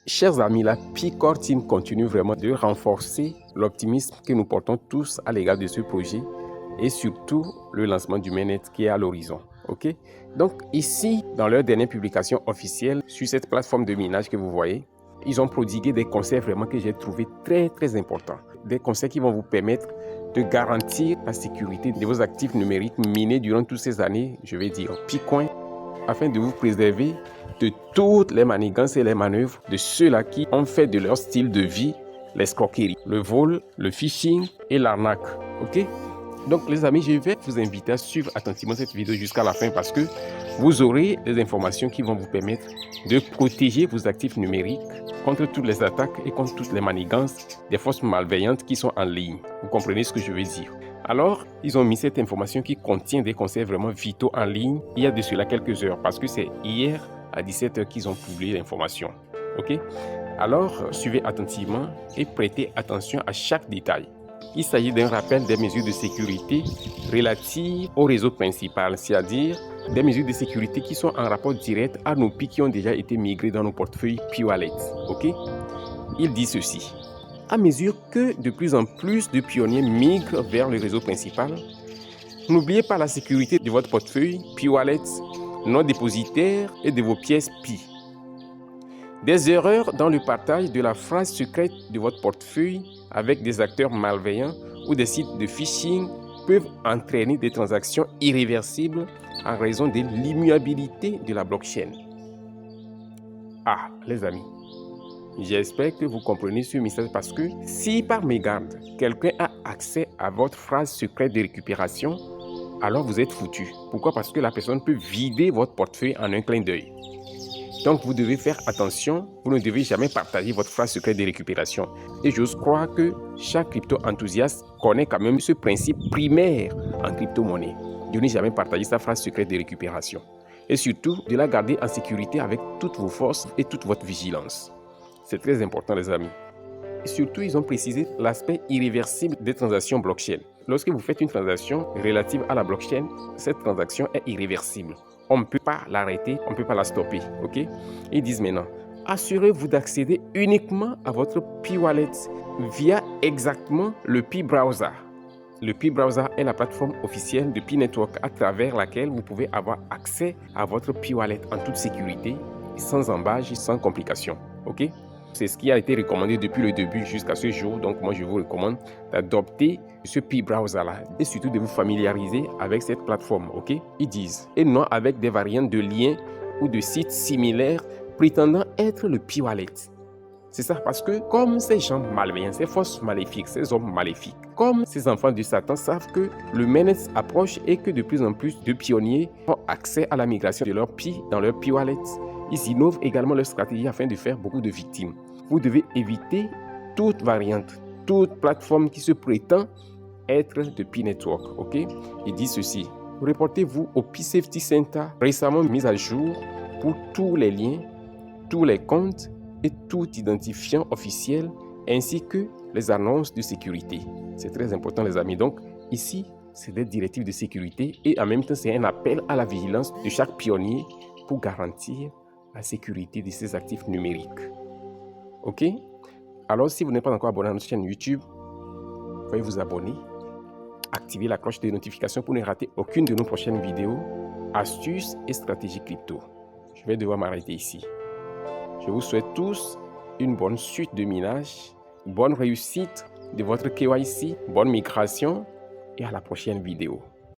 Chers amis, la P-Core Team continue vraiment de renforcer l'optimisme que nous portons tous à l'égard de ce projet et surtout le lancement du mainnet qui est à l'horizon. Ok? Donc ici, dans leur dernière publication officielle sur cette plateforme de minage que vous voyez, ils ont prodigué des conseils vraiment que j'ai trouvé très importants. Des conseils qui vont vous permettre de garantir la sécurité de vos actifs numériques minés durant toutes ces années, je vais dire P-Coin, afin de vous préserver de toutes les manigances et les manœuvres de ceux-là qui ont fait de leur style de vie l'escroquerie, le vol, le phishing et l'arnaque. Ok? Donc les amis, je vais vous inviter à suivre attentivement cette vidéo jusqu'à la fin parce que vous aurez des informations qui vont vous permettre de protéger vos actifs numériques contre toutes les attaques et contre toutes les manigances des forces malveillantes qui sont en ligne. Vous comprenez ce que je veux dire? Alors, ils ont mis cette information qui contient des conseils vraiment vitaux en ligne il y a de cela quelques heures parce que c'est hier à 17 h qu'ils ont publié l'information. Ok? Alors, suivez attentivement et prêtez attention à chaque détail. Il s'agit d'un rappel des mesures de sécurité relatives au réseau principal, c'est-à-dire des mesures de sécurité qui sont en rapport direct à nos PI qui ont déjà été migrés dans nos portefeuilles P-Wallet. Ok? Il dit ceci. À mesure que de plus en plus de pionniers migrent vers le réseau principal, n'oubliez pas la sécurité de votre portefeuille P-Wallet, non dépositaire et de vos pièces Pi. Des erreurs dans le partage de la phrase secrète de votre portefeuille avec des acteurs malveillants ou des sites de phishing peuvent entraîner des transactions irréversibles en raison de l'immuabilité de la blockchain. Ah, les amis, j'espère que vous comprenez ce message parce que si par mégarde, quelqu'un a accès à votre phrase secrète de récupération, alors vous êtes foutu. Pourquoi? Parce que la personne peut vider votre portefeuille en un clin d'œil. Donc, vous devez faire attention, vous ne devez jamais partager votre phrase secrète de récupération. Et j'ose croire que chaque crypto-enthousiaste connaît quand même ce principe primaire en crypto-monnaie, de ne jamais partager sa phrase secrète de récupération. Et surtout, de la garder en sécurité avec toutes vos forces et toute votre vigilance. C'est très important, les amis. Et surtout, ils ont précisé l'aspect irréversible des transactions blockchain. Lorsque vous faites une transaction relative à la blockchain, cette transaction est irréversible. On ne peut pas l'arrêter, on ne peut pas la stopper. Ok? Ils disent maintenant, assurez-vous d'accéder uniquement à votre P-Wallet via exactement le P-Browser. Le P-Browser est la plateforme officielle de P-Network à travers laquelle vous pouvez avoir accès à votre P-Wallet en toute sécurité, sans embâche, sans complications. Ok? C'est ce qui a été recommandé depuis le début jusqu'à ce jour. Donc, moi, je vous recommande d'adopter ce P-Browser-là et surtout de vous familiariser avec cette plateforme. Ok? Ils disent, et non avec des variantes de liens ou de sites similaires prétendant être le P-Wallet. C'est ça, parce que comme ces gens malveillants, ces forces maléfiques, ces hommes maléfiques, comme ces enfants de Satan savent que le mainnet approche et que de plus en plus de pionniers ont accès à la migration de leur Pi dans leur P-Wallet, ils innovent également leur stratégie afin de faire beaucoup de victimes. Vous devez éviter toute variante, toute plateforme qui se prétend être de P-Network. Ok? Il dit ceci. Reportez-vous au P-Safety Center récemment mis à jour pour tous les liens, tous les comptes et tout identifiant officiel ainsi que les annonces de sécurité. C'est très important, les amis. Donc ici, c'est des directives de sécurité et en même temps, c'est un appel à la vigilance de chaque pionnier pour garantir la sécurité de ses actifs numériques. Ok? Alors, si vous n'êtes pas encore abonné à notre chaîne YouTube, veuillez vous abonner, activer la cloche de notification pour ne rater aucune de nos prochaines vidéos, astuces et stratégies crypto. Je vais devoir m'arrêter ici. Je vous souhaite tous une bonne suite de minage, bonne réussite de votre KYC, bonne migration et à la prochaine vidéo.